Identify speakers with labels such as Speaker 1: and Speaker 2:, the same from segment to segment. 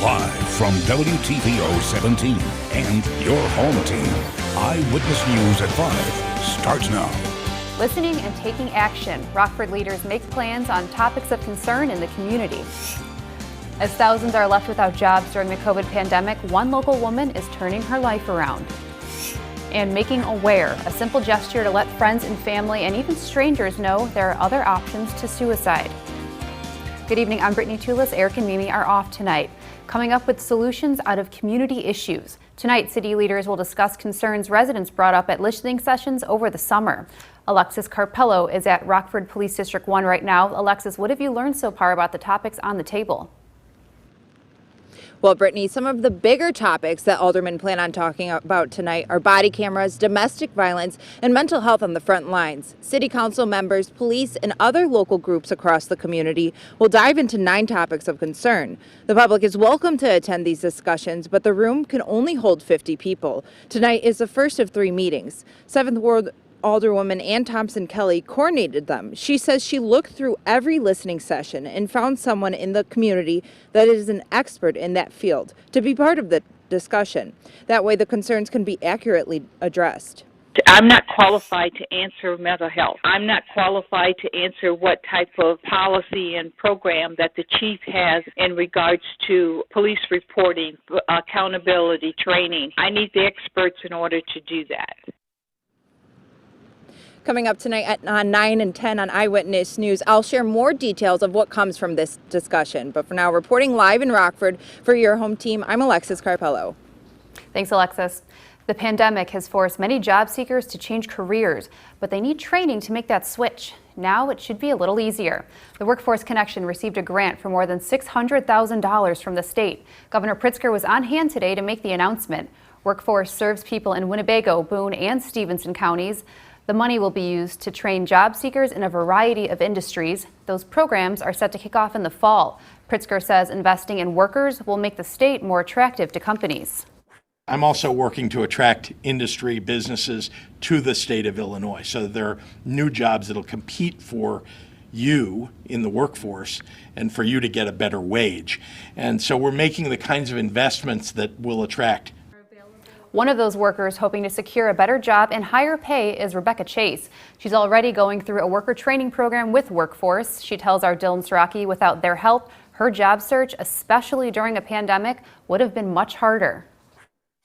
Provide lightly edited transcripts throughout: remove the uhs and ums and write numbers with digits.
Speaker 1: Live from WTVO 17 and your home team, Eyewitness News at 5 starts now.
Speaker 2: Listening and taking action. Rockford leaders make plans on topics of concern in the community. As thousands are left without jobs during the COVID pandemic, one local woman is turning her life around. And making aware, a simple gesture to let friends and family and even strangers know there are other options to suicide. Good evening, I'm Brittany Tulis. Eric and Mimi are off tonight, coming up with solutions out of community issues. Tonight, city leaders will discuss concerns residents brought up at listening sessions over the summer. Alexis Carpello is at Rockford Police District 1 right now. Alexis, what have you learned so far about the topics on the table?
Speaker 3: Well, Brittany, some of the bigger topics that aldermen plan on talking about tonight are body cameras, domestic violence, and mental health on the front lines. City council members, police, and other local groups across the community will dive into 9 topics of concern. The public is welcome to attend these discussions, but the room can only hold 50 people. Tonight is the first of 3 meetings. 7th Ward Alderwoman Ann Thompson Kelly coordinated them. She says she looked through every listening session and found someone in the community that is an expert in that field to be part of the discussion. That way the concerns can be accurately addressed.
Speaker 4: I'm not qualified to answer mental health. I'm not qualified to answer what type of policy and program that the chief has in regards to police reporting, accountability, training. I need the experts in order to do that.
Speaker 3: Coming up tonight at 9 and 10 on Eyewitness News, I'll share more details of what comes from this discussion. But for now, reporting live in Rockford for your home team, I'm Alexis Carpello.
Speaker 2: Thanks, Alexis. The pandemic has forced many job seekers to change careers, but they need training to make that switch. Now it should be a little easier. The Workforce Connection received a grant for more than $600,000 from the state. Governor Pritzker was on hand today to make the announcement. Workforce serves people in Winnebago, Boone, and Stephenson counties. The money will be used to train job seekers in a variety of industries. Those programs are set to kick off in the fall. Pritzker says investing in workers will make the state more attractive to companies.
Speaker 5: I'm also working to attract industry businesses to the state of Illinois, so there are new jobs that'll compete for you in the workforce and for you to get a better wage. And so we're making the kinds of investments that will attract.
Speaker 2: One of those workers hoping to secure a better job and higher pay is Rebecca Chase. She's already going through a worker training program with Workforce. She tells our Dylan Saraki without their help, her job search, especially during a pandemic, would have been much harder.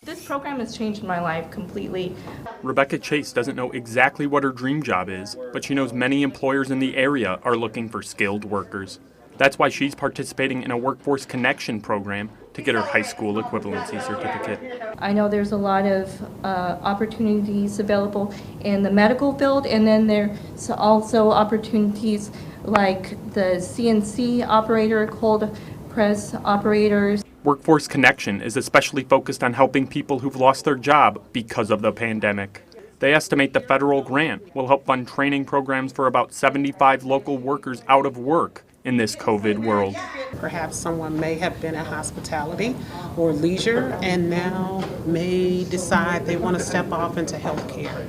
Speaker 6: This program has changed my life completely.
Speaker 7: Rebecca Chase doesn't know exactly what her dream job is, but she knows many employers in the area are looking for skilled workers. That's why she's participating in a Workforce Connection program to get her high school equivalency certificate.
Speaker 6: I know there's a lot of opportunities available in the medical field, and then there's also opportunities like the CNC operator, cold press operators.
Speaker 7: Workforce Connection is especially focused on helping people who've lost their job because of the pandemic. They estimate the federal grant will help fund training programs for about 75 local workers out of work in this COVID world.
Speaker 8: Perhaps someone may have been in hospitality or leisure and now may decide they want to step off into healthcare.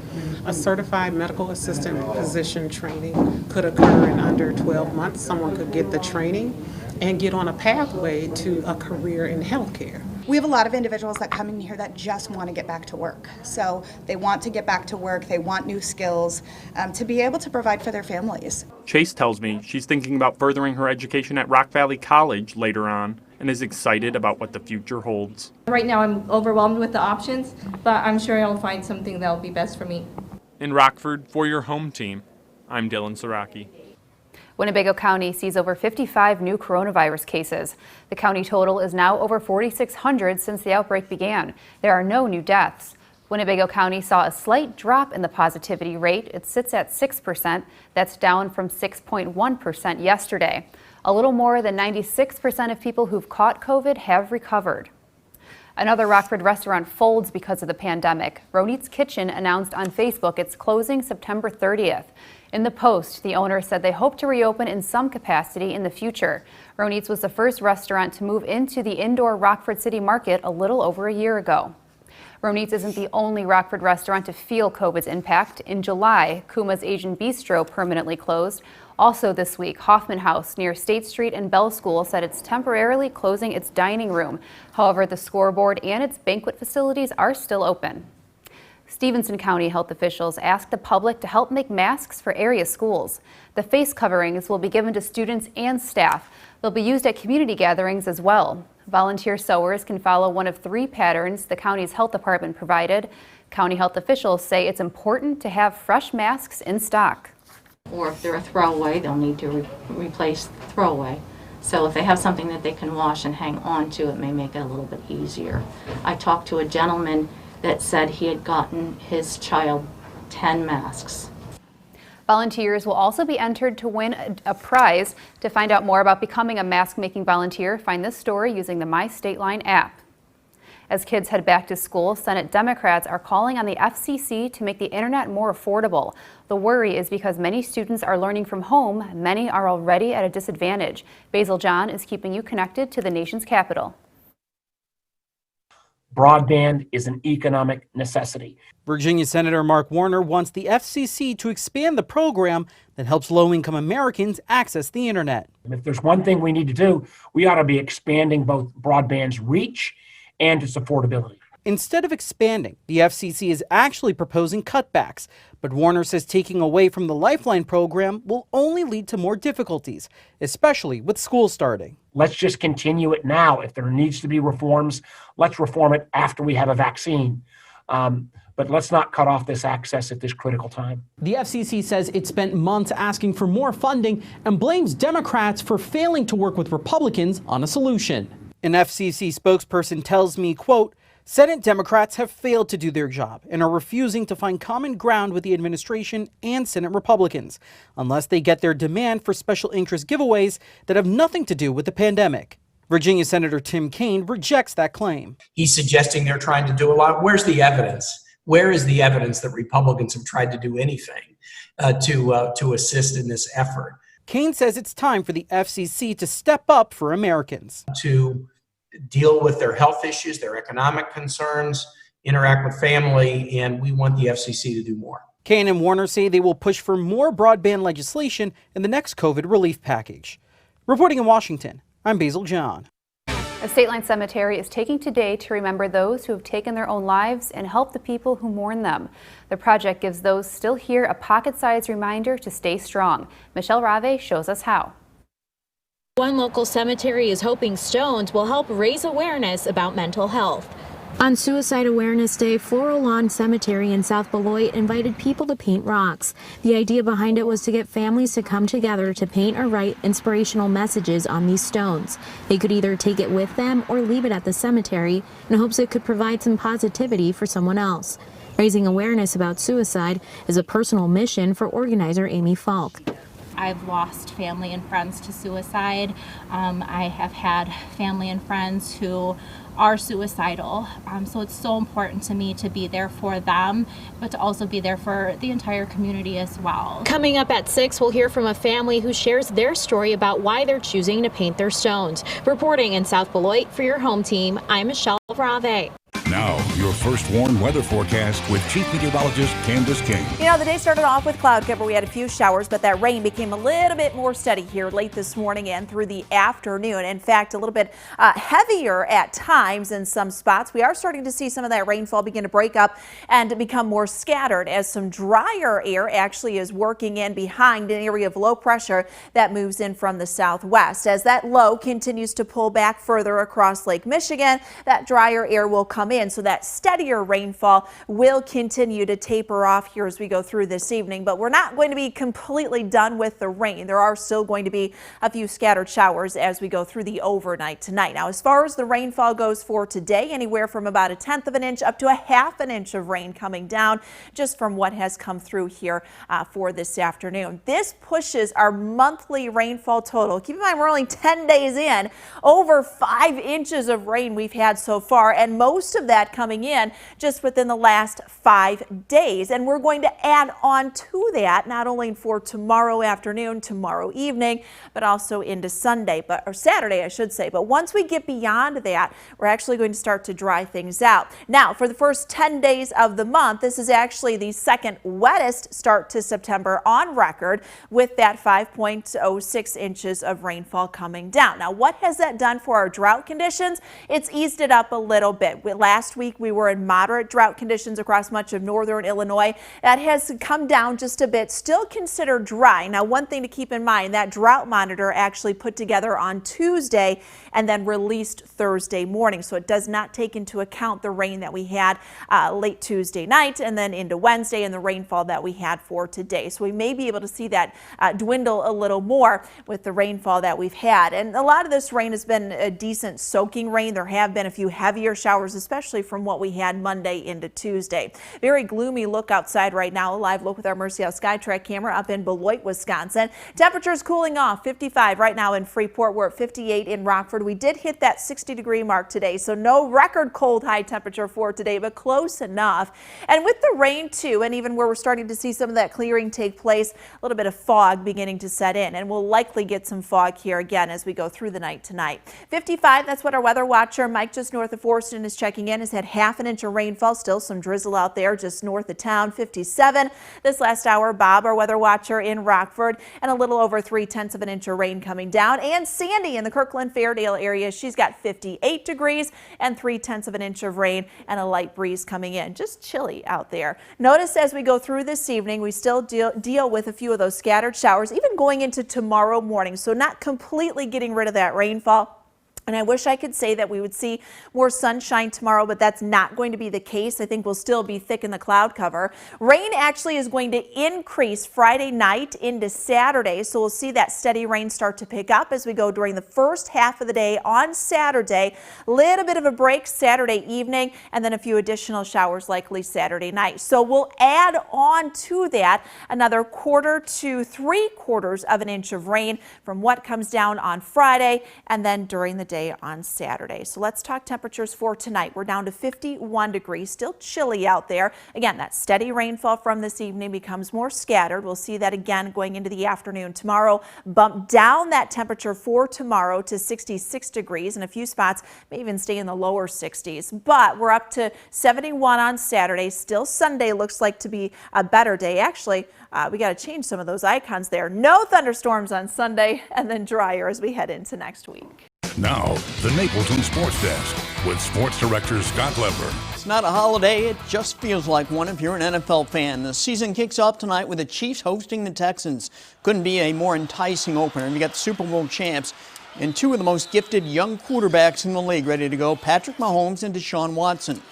Speaker 8: A certified medical assistant position training could occur in under 12 months. Someone could get the training and get on a pathway to a career in healthcare.
Speaker 9: We have a lot of individuals that come in here that just want to get back to work. So they want to get back to work, they want new skills to be able to provide for their families.
Speaker 7: Chase tells me she's thinking about furthering her education at Rock Valley College later on and is excited about what the future holds.
Speaker 6: Right now I'm overwhelmed with the options, but I'm sure I'll find something that'll be best for me.
Speaker 7: In Rockford, for your home team, I'm Dylan Saraki.
Speaker 2: Winnebago County sees over 55 new coronavirus cases. The county total is now over 4,600 since the outbreak began. There are no new deaths. Winnebago County saw a slight drop in the positivity rate. It sits at 6%. That's down from 6.1% yesterday. A little more than 96% of people who've caught COVID have recovered. Another Rockford restaurant folds because of the pandemic. Ronit's Kitchen announced on Facebook it's closing September 30th. In the post, the owner said they hope to reopen in some capacity in the future. Ronit's was the first restaurant to move into the indoor Rockford City Market a little over a year ago. Ronit's isn't the only Rockford restaurant to feel COVID's impact. In July, Kuma's Asian Bistro permanently closed. Also this week, Hoffman House near State Street and Bell School said it's temporarily closing its dining room. However, the scoreboard and its banquet facilities are still open. Stephenson County health officials asked the public to help make masks for area schools. The face coverings will be given to students and staff. They'll be used at community gatherings as well. Volunteer sewers can follow one of 3 patterns the county's health department provided. County health officials say it's important to have fresh masks in stock.
Speaker 10: Or if they're a throwaway, they'll need to replace the throwaway. So if they have something that they can wash and hang on to, it may make it a little bit easier. I talked to a gentleman that said he had gotten his child 10 masks.
Speaker 2: Volunteers will also be entered to win a prize. To find out more about becoming a mask-making volunteer, find this story using the My State Line app. As kids head back to school, Senate Democrats are calling on the FCC to make the internet more affordable. The worry is because many students are learning from home, many are already at a disadvantage. Basil John is keeping you connected to the nation's capital.
Speaker 11: Broadband is an economic necessity.
Speaker 12: Virginia Senator Mark Warner wants the FCC to expand the program that helps low-income Americans access the internet.
Speaker 11: If there's one thing we need to do, we ought to be expanding both broadband's reach and its affordability.
Speaker 12: Instead of expanding, the FCC is actually proposing cutbacks, but Warner says taking away from the Lifeline program will only lead to more difficulties, especially with school starting.
Speaker 11: Let's just continue it now. If there needs to be reforms, let's reform it after we have a vaccine. But let's not cut off this access at this critical time.
Speaker 13: The FCC says it spent months asking for more funding and blames Democrats for failing to work with Republicans on a solution.
Speaker 12: An FCC spokesperson tells me, quote, Senate Democrats have failed to do their job and are refusing to find common ground with the administration and Senate Republicans unless they get their demand for special interest giveaways that have nothing to do with the pandemic. Virginia Senator Tim Kaine rejects that claim.
Speaker 14: He's suggesting they're trying to do a lot. Where's the evidence? Where is the evidence that Republicans have tried to do anything to assist in this effort?
Speaker 12: Kaine says it's time for the FCC to step up for Americans.
Speaker 14: To deal with their health issues, their economic concerns, interact with family, and we want the FCC to do more.
Speaker 12: Kaine and Warner say they will push for more broadband legislation in the next COVID relief package. Reporting in Washington, I'm Basil John.
Speaker 2: A State Line Cemetery is taking today to remember those who have taken their own lives and help the people who mourn them. The project gives those still here a pocket-sized reminder to stay strong. Michelle Rave shows us how.
Speaker 15: One local cemetery is hoping stones will help raise awareness about mental health. On Suicide Awareness Day, Floral Lawn Cemetery in South Beloit invited people to paint rocks. The idea behind it was to get families to come together to paint or write inspirational messages on these stones. They could either take it with them or leave it at the cemetery in hopes it could provide some positivity for someone else. Raising awareness about suicide is a personal mission for organizer Amy Falk.
Speaker 16: I've lost family and friends to suicide. I have had family and friends who are suicidal. So it's so important to me to be there for them, but to also be there for the entire community as well.
Speaker 15: Coming up at 6, we'll hear from a family who shares their story about why they're choosing to paint their stones. Reporting in South Beloit for your home team, I'm Michelle Rave.
Speaker 1: Now, your first warned weather forecast with Chief Meteorologist Candace King.
Speaker 17: You know, the day started off with cloud cover. We had a few showers, but that rain became a little bit more steady here late this morning and through the afternoon. In fact, a little bit heavier at times in some spots. We are starting to see some of that rainfall begin to break up and to become more scattered as some drier air actually is working in behind an area of low pressure that moves in from the southwest. As that low continues to pull back further across Lake Michigan, that drier air will come in, so that steadier rainfall will continue to taper off here as we go through this evening. But we're not going to be completely done with the rain. There are still going to be a few scattered showers as we go through the overnight tonight. Now, as far as the rainfall goes for today, anywhere from about 1/10 of an inch up to 1/2 an inch of rain coming down just from what has come through here for this afternoon. This pushes our monthly rainfall total. Keep in mind, we're only 10 days in. Over 5 inches of rain we've had so far, and most of that that coming in just within the last 5 days. And we're going to add on to that, not only for tomorrow afternoon, tomorrow evening, but also into Sunday, or Saturday, I should say. But once we get beyond that, we're actually going to start to dry things out. Now, for the first 10 days of the month, this is actually the second wettest start to September on record, with that 5.06 inches of rainfall coming down. Now, what has that done for our drought conditions? It's eased it up a little bit. Last week, we were in moderate drought conditions across much of northern Illinois. That has come down just a bit, still considered dry. Now, one thing to keep in mind, that drought monitor actually put together on Tuesday and then released Thursday morning. So it does not take into account the rain that we had late Tuesday night and then into Wednesday and the rainfall that we had for today. So we may be able to see that dwindle a little more with the rainfall that we've had. And a lot of this rain has been a decent soaking rain. There have been a few heavier showers, especially from what we had Monday into Tuesday. Very gloomy look outside right now. A live look with our Mercy House Skytrack camera up in Beloit, Wisconsin. Temperatures cooling off, 55 right now in Freeport. We're at 58 in Rockford. We did hit that 60-degree mark today, so no record cold high temperature for today, but close enough. And with the rain too, and even where we're starting to see some of that clearing take place, a little bit of fog beginning to set in, and we'll likely get some fog here again as we go through the night tonight. 55, that's what our weather watcher Mike just north of Forston is checking in, has had half an inch of rainfall, still some drizzle out there just north of town. 57 this last hour. Bob, our weather watcher in Rockford, and a little over 3/10 of an inch of rain coming down. And Sandy in the Kirkland-Fairdale area, she's got 58 degrees and 3/10 of an inch of rain and a light breeze coming in. Just chilly out there. Notice as we go through this evening, we still deal with a few of those scattered showers, even going into tomorrow morning. So not completely getting rid of that rainfall. And I wish I could say that we would see more sunshine tomorrow, but that's not going to be the case. I think we'll still be thick in the cloud cover. Rain actually is going to increase Friday night into Saturday, so we'll see that steady rain start to pick up as we go during the first half of the day on Saturday. Little bit of a break Saturday evening, and then a few additional showers likely Saturday night. So we'll add on to that another 1/4 to 3/4 of an inch of rain from what comes down on Friday and then during the day on Saturday. So let's talk temperatures for tonight. We're down to 51 degrees, still chilly out there. Again, that steady rainfall from this evening becomes more scattered. We'll see that again going into the afternoon tomorrow. Bump down that temperature for tomorrow to 66 degrees, and a few spots may even stay in the lower 60s. But we're up to 71 on Saturday. Still Sunday looks like to be a better day. Actually, we got to change some of those icons there. No thunderstorms on Sunday, and then drier as we head into next week.
Speaker 1: Now, the Napleton Sports Desk with Sports Director Scott Lever.
Speaker 18: It's not a holiday, it just feels like one if you're an NFL fan. The season kicks off tonight with the Chiefs hosting the Texans. Couldn't be a more enticing opener. You got the Super Bowl champs and two of the most gifted young quarterbacks in the league ready to go, Patrick Mahomes and Deshaun Watson.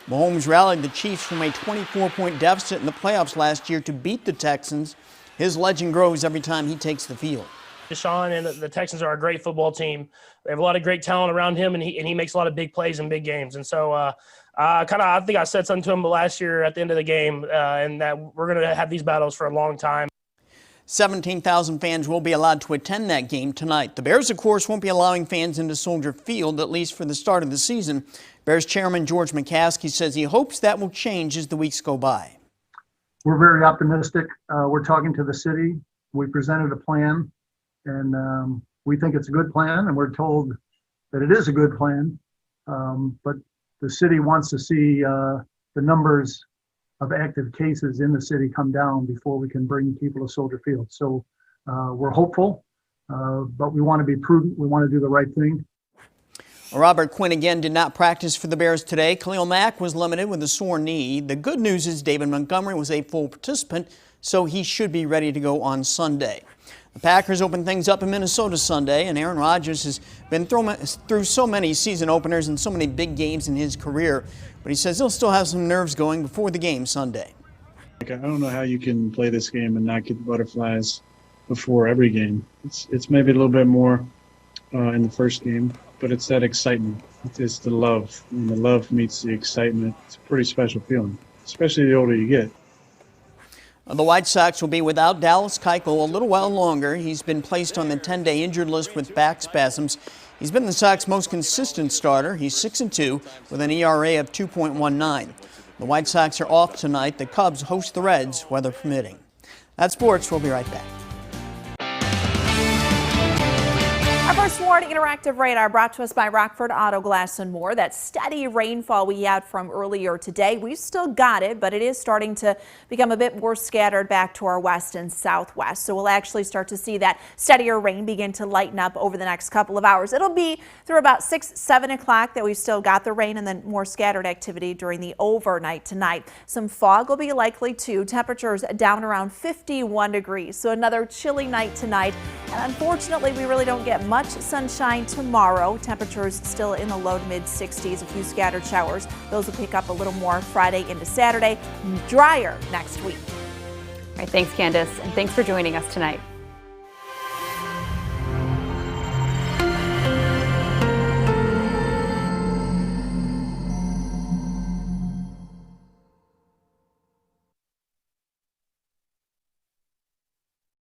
Speaker 18: Mahomes rallied the Chiefs from a 24-point deficit in the playoffs last year to beat the Texans. His legend grows every time he takes the field.
Speaker 19: Deshaun and the Texans are a great football team. They have a lot of great talent around him, and he makes a lot of big plays in big games. And so I think I said something to him last year at the end of the game, and that we're going to have these battles for a long time.
Speaker 18: 17,000 fans will be allowed to attend that game tonight. The Bears, of course, won't be allowing fans into Soldier Field, at least for the start of the season. Bears chairman George McCaskey says he hopes that will change as the weeks go by.
Speaker 20: We're very optimistic. We're talking to the city. We presented a plan. And we think it's a good plan, and we're told that it is a good plan. But the city wants to see the numbers of active cases in the city come down before we can bring people to Soldier Field. So we're hopeful, but we want to be prudent. We want to do the right thing.
Speaker 18: Robert Quinn again did not practice for the Bears today. Khalil Mack was limited with a sore knee. The good news is David Montgomery was a full participant, so he should be ready to go on Sunday. The Packers open things up in Minnesota Sunday, and Aaron Rodgers has been through so many season openers and so many big games in his career, but he says he'll still have some nerves going before the game Sunday.
Speaker 21: I don't know how you can play this game and not get butterflies before every game. It's maybe a little bit more in the first game, but it's that excitement. It's the love. When the love meets the excitement, it's a pretty special feeling, especially the older you get.
Speaker 18: The White Sox will be without Dallas Keuchel a little while longer. He's been placed on the 10-day injured list with back spasms. He's been the Sox most consistent starter. He's 6-2 with an ERA of 2.19. The White Sox are off tonight. The Cubs host the Reds, weather permitting. That's sports. We'll be right back.
Speaker 17: Our first warning interactive radar brought to us by Rockford Auto Glass and More. That steady rainfall we had from earlier today, we've still got it, but it is starting to become a bit more scattered back to our west and southwest. So we'll actually start to see that steadier rain begin to lighten up over the next couple of hours. It'll be through about 6-7 o'clock that we've still got the rain, and then more scattered activity during the overnight tonight. Some fog will be likely too. Temperatures down around 51 degrees. So another chilly night tonight. And unfortunately, we really don't get much sunshine tomorrow. Temperatures still in the low to mid 60s, a few scattered showers. Those will pick up a little more Friday into Saturday. Drier next week.
Speaker 2: All right, thanks, Candace, and thanks for joining us tonight.